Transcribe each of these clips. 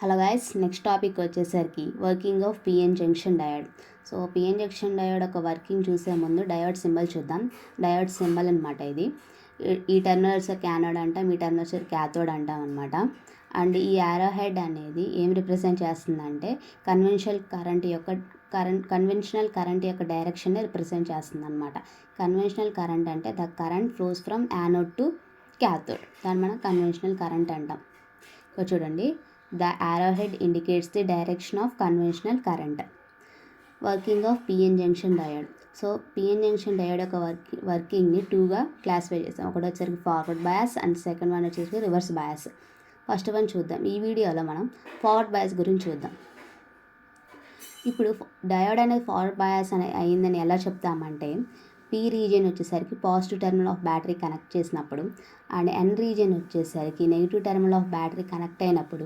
Hello guys, next topic వచ్చేసరికి working of PN junction diode. So PN junction diode ఒక working చూసే ముందు diode symbol చూద్దాం. Diode symbol అనమాట ఇది. ఈ టెర్మినల్స్ క్యానోడ్ అంటాం, ఈ టెర్మినల్స్ క్యాథోడ్ అంటాం అనమాట. అండ్ ఈ యారో హెడ్ అనేది ఏం రిప్రజెంట్ చేస్తుందంటే కన్వెన్షనల్ కరెంట్ యొక్క డైరెక్షన్ని రిప్రజెంట్ చేస్తుంది అనమాట. కన్వెన్షనల్ కరెంట్ అంటే the current flows from anode to cathode, దాన్ని మనం కన్వెన్షనల్ కరెంట్ అంటాం. సో చూడండి, the arrowhead indicates the direction of conventional current. Working of PN junction diode. So PN junction diode యొక్క వర్కింగ్ని టూగా క్లాసిఫై చేస్తాం. ఒకటి వచ్చేసరికి forward bias and second one వచ్చేసరికి రివర్స్ బయాస్. ఫస్ట్ వన్ చూద్దాం. ఈ వీడియోలో మనం ఫార్వర్డ్ బయాస్ గురించి చూద్దాం. ఇప్పుడు డయోడ్ అనేది ఫార్వర్డ్ బయాస్ అయిందని ఎలా చెప్తామంటే, పీ రీజియన్ వచ్చేసరికి positive terminal of battery connect చేసినప్పుడు అండ్ ఎన్ రీజియన్ వచ్చేసరికి negative terminal of battery connect అయినప్పుడు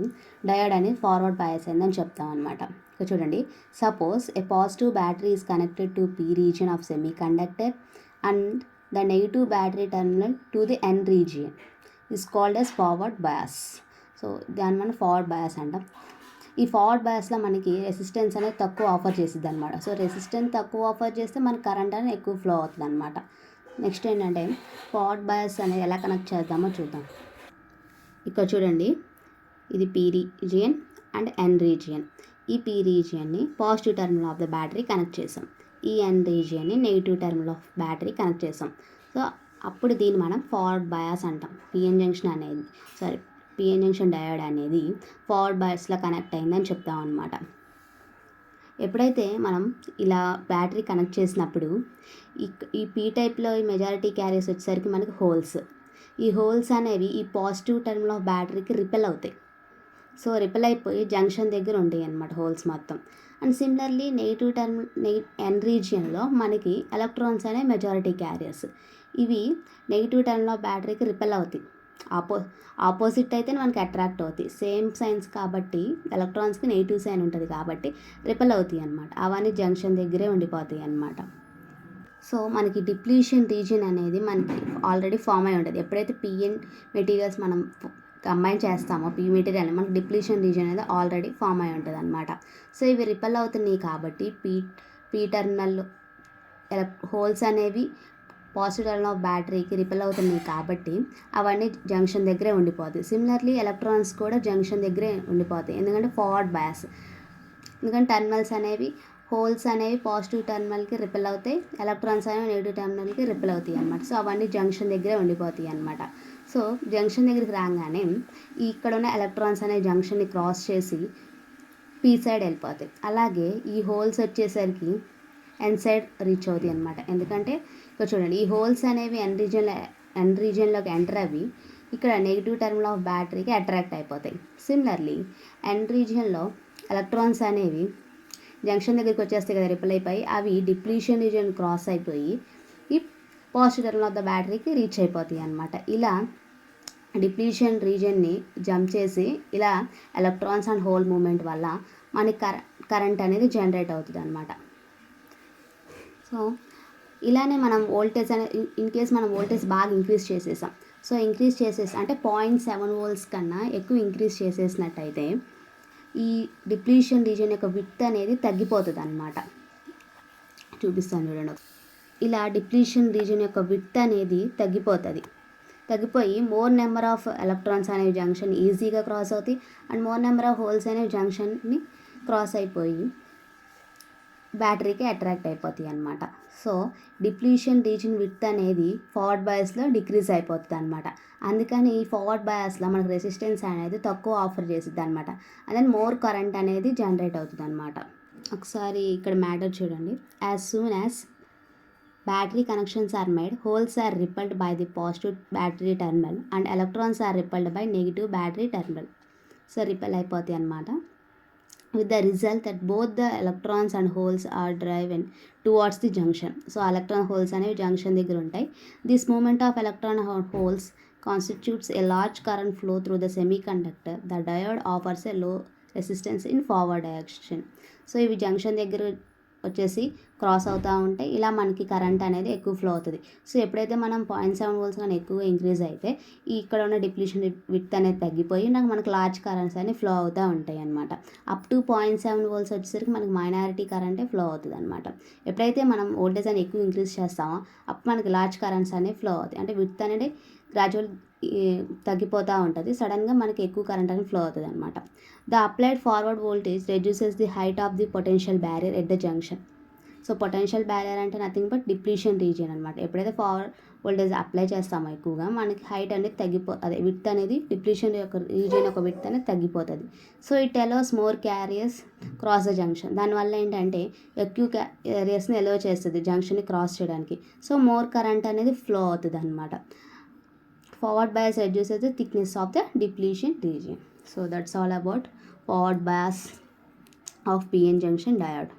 డయోడ్ అనేది ఫార్వర్డ్ బయాస్ అయిందని చెప్తాం అనమాట. ఇక్కడ చూడండి, suppose a positive battery is connected to P region of semiconductor and the negative battery terminal to the N region is called as forward bias. So దాన్ని మనం forward bias అంటాం. ఈ forward బయాస్లో మనకి రెసిస్టెన్స్ అనేది తక్కువ offer చేసిద్ది అనమాట. So resistance తక్కువ ఆఫర్ చేస్తే మనకి కరెంట్ అనేది ఎక్కువ ఫ్లో అవుతుంది అనమాట. నెక్స్ట్ ఏంటంటే, ఫార్వర్డ్ బయాస్ అనేది ఎలా కనెక్ట్ చేద్దామో చూద్దాం. ఇక్కడ చూడండి, ఇది P region and N region. ఈ పీ రీజియన్ని positive terminal of the battery connect చేసాం, ఈ ఎన్ రీజియన్ని negative terminal of battery connect చేసాం. సో అప్పుడు దీన్ని మనం ఫార్వర్డ్ బయాస్ అంటాం. పిఎన్ జంక్షన్ డయోడ్ అనేది ఫార్వర్డ్ బయాస్లో కనెక్ట్ అయిందని చెప్తాం అనమాట. ఎప్పుడైతే మనం ఇలా బ్యాటరీ కనెక్ట్ చేసినప్పుడు ఈ పీ టైప్లో ఈ మెజారిటీ క్యారియర్స్ వచ్చేసరికి మనకి హోల్స్. ఈ హోల్స్ అనేవి ఈ పాజిటివ్ టర్మినల్ ఆఫ్ బ్యాటరీకి రిపెల్ అవుతాయి. సో రిపెల్ అయిపోయి జంక్షన్ దగ్గర ఉంటాయి అన్నమాట హోల్స్ మొత్తం. అండ్ సిమిలర్లీ ఎన్ రీజియన్లో మనకి ఎలక్ట్రాన్స్ అనే మెజారిటీ క్యారియర్స్. ఇవి నెగిటివ్ టర్మినల్ ఆఫ్ బ్యాటరీకి రిపెల్ అవుతాయి. ఆపోజిట్ అయితే మనకి అట్రాక్ట్ అవుతాయి. సేమ్ సైన్స్ కాబట్టి ఎలక్ట్రాన్స్కి నెగిటివ్ సైన్ ఉంటుంది కాబట్టి రిపెల్ అవుతాయి అనమాట. అవన్నీ జంక్షన్ దగ్గరే ఉండిపోతాయి అనమాట. సో మనకి డిప్లీషన్ రీజియన్ అనేది మనకి ఆల్రెడీ ఫామ్ అయి ఉంటుంది. ఎప్పుడైతే పిఎన్ మెటీరియల్స్ మనం కంబైన్ చేస్తామో పీ మెటీరియల్ మనకి డిప్లీషన్ రీజియన్ అనేది ఆల్రెడీ ఫామ్ అయి ఉంటుంది అనమాట. సో ఇవి రిపెల్ అవుతున్నాయి కాబట్టి పీ టర్మినల్ హోల్స్ అనేవి పాజిటివ్ టర్మినల్ ఆఫ్ బ్యాటరీకి రిపెల్ అవుతున్నాయి కాబట్టి అవన్నీ జంక్షన్ దగ్గరే ఉండిపోతాయి. సిమిలర్లీ ఎలక్ట్రాన్స్ కూడా జంక్షన్ దగ్గరే ఉండిపోతాయి, ఎందుకంటే ఫార్వర్డ్ బయాస్. ఎందుకంటే టర్మినల్స్ అనేవి హోల్స్ అనేవి పాజిటివ్ టర్మినల్కి రిపెల్ అవుతాయి, ఎలక్ట్రాన్స్ అనేవి నెగిటివ్ టర్మినల్కి రిపెల్ అవుతాయి అనమాట. సో అవన్నీ జంక్షన్ దగ్గరే ఉండిపోతాయి అనమాట. సో జంక్షన్ దగ్గరికి రాగానే ఇక్కడ ఉన్న ఎలక్ట్రాన్స్ అనేవి జంక్షన్ని క్రాస్ చేసి పీ సైడ్ వెళ్ళిపోతాయి. అలాగే ఈ హోల్స్ వచ్చేసరికి ఎన్ సైడ్ రీచ్ అవుతాయి అనమాట. ఎందుకంటే ఇక్కడ చూడండి, ఈ హోల్స్ అనేవి ఎన్ రీజియన్లోకి ఎంటర్ అవి ఇక్కడ నెగిటివ్ టర్మినల్ ఆఫ్ బ్యాటరీకి అట్రాక్ట్ అయిపోతాయి. సిమిలర్లీ ఎన్ రీజియన్లో ఎలక్ట్రాన్స్ అనేవి జంక్షన్ దగ్గరికి వచ్చేస్తాయి కదా రిపెల్ అయిపోయి, అవి డిప్లీషన్ రీజియన్ క్రాస్ అయిపోయి ఈ పాజిటివ్ టర్మినల్ ఆఫ్ ద బ్యాటరీకి రీచ్ అయిపోతాయి అనమాట. ఇలా డిప్లీషన్ రీజియన్ని జంప్ చేసి ఇలా ఎలక్ట్రాన్స్ అండ్ హోల్ మూమెంట్ వల్ల మనకి కరెంట్ అనేది జనరేట్ అవుతుంది అనమాట. సో ఇలానే మనం వోల్టేజ్ అనేది ఇన్ కేస్ మనం వోల్టేజ్ బాగా ఇంక్రీజ్ చేసేసాం. సో ఇంక్రీజ్ చేసేసి అంటే 0.7 volts కన్నా ఎక్కువ ఇంక్రీజ్ చేసేసినట్టయితే ఈ డిప్లీషన్ రీజియన్ యొక్క విడ్త్ అనేది తగ్గిపోతుంది అనమాట. చూపిస్తాను చూడండి. ఇలా డిప్లీషన్ రీజియన్ యొక్క విడ్త్ అనేది తగ్గిపోయి మోర్ నెంబర్ ఆఫ్ ఎలక్ట్రాన్స్ అనేవి జంక్షన్ ఈజీగా క్రాస్ అవుతాయి and more number of holes అనేవి జంక్షన్ని క్రాస్ అయిపోయి బ్యాటరీకి అట్రాక్ట్ అయిపోతాయి అనమాట. సో డిప్లీషన్ రీజియన్ విడ్త్ అనేది ఫార్వర్డ్ బయాస్లో డిక్రీజ్ అయిపోతుంది అనమాట. అందుకని ఈ ఫార్వర్డ్ బయాస్లో మనకు రెసిస్టెన్స్ అనేది తక్కువ ఆఫర్ చేసిద్ది అనమాట. అండ్ మోర్ కరెంట్ అనేది జనరేట్ అవుతుంది అనమాట. ఒకసారి ఇక్కడ మ్యాటర్ చూడండి. As soon as battery connections are made, holes are repelled by the positive battery terminal and electrons are repelled by negative battery terminal. So repel అయిపోతాయి అనమాట. with the result that both the electrons and holes are driven towards the junction. So electron holes అనేవి junction దగ్గర ఉంటాయి. This movement of electron holes constitutes a large current flow through the semiconductor. The diode offers a low resistance in forward direction. So ఇవి junction దగ్గర వచ్చేసి cross అవుతూ ఉంటాయి. ఇలా మనకి కరెంట్ అనేది ఎక్కువ ఫ్లో అవుతుంది. సో ఎప్పుడైతే మనం 0.7 వోల్ట్స్ కానీ ఎక్కువగా ఇంక్రీజ్ అయితే ఇక్కడ ఉన్న డిప్లీషన్ విడ్త్ అనేది తగ్గిపోయి మనకు లార్జ్ కరెంట్స్ అనేవి ఫ్లో అవుతూ ఉంటాయి అనమాట. అప్ టు 0.7 వోల్ట్స్ వచ్చేసరికి మనకి మైనారిటీ కరెంటే ఫ్లో అవుతుంది అనమాట. ఎప్పుడైతే మనం వోల్టేజ్ అని ఎక్కువ ఇంక్రీజ్ చేస్తామో అప్పుడు మనకి లార్జ్ కరెంట్స్ అనేవి ఫ్లో అవుతాయి. అంటే విడ్త్ అనేది గ్రాడ్యువల్ తగ్గిపోతూ ఉంటుంది. సడన్గా మనకి ఎక్కువ కరెంట్ అనేది ఫ్లో అవుతుంది అనమాట. The applied forward voltage reduces the height of the potential barrier at the junction. So potential barrier అంటే నథింగ్ బట్ డిప్లీషన్ రీజియన్ అనమాట. ఎప్పుడైతే ఫార్వర్డ్ వోల్టేజ్ అప్లై చేస్తామో ఎక్కువగా మనకి హైట్ అనేది అదే విడ్త్ అనేది డిప్లీషన్ యొక్క రీజియన్ యొక్క విడ్త్ అనేది తగ్గిపోతుంది. So it allows more carriers cross the junction. దానివల్ల ఏంటంటే ఎక్కువ క్యారియర్స్ని అలౌ చేస్తుంది జంక్షన్ని క్రాస్ చేయడానికి. సో మోర్ కరెంట్ అనేది ఫ్లో అవుతుంది అనమాట. Forward bias reduces the thickness of the depletion region. So that's all about forward bias of PN junction diode.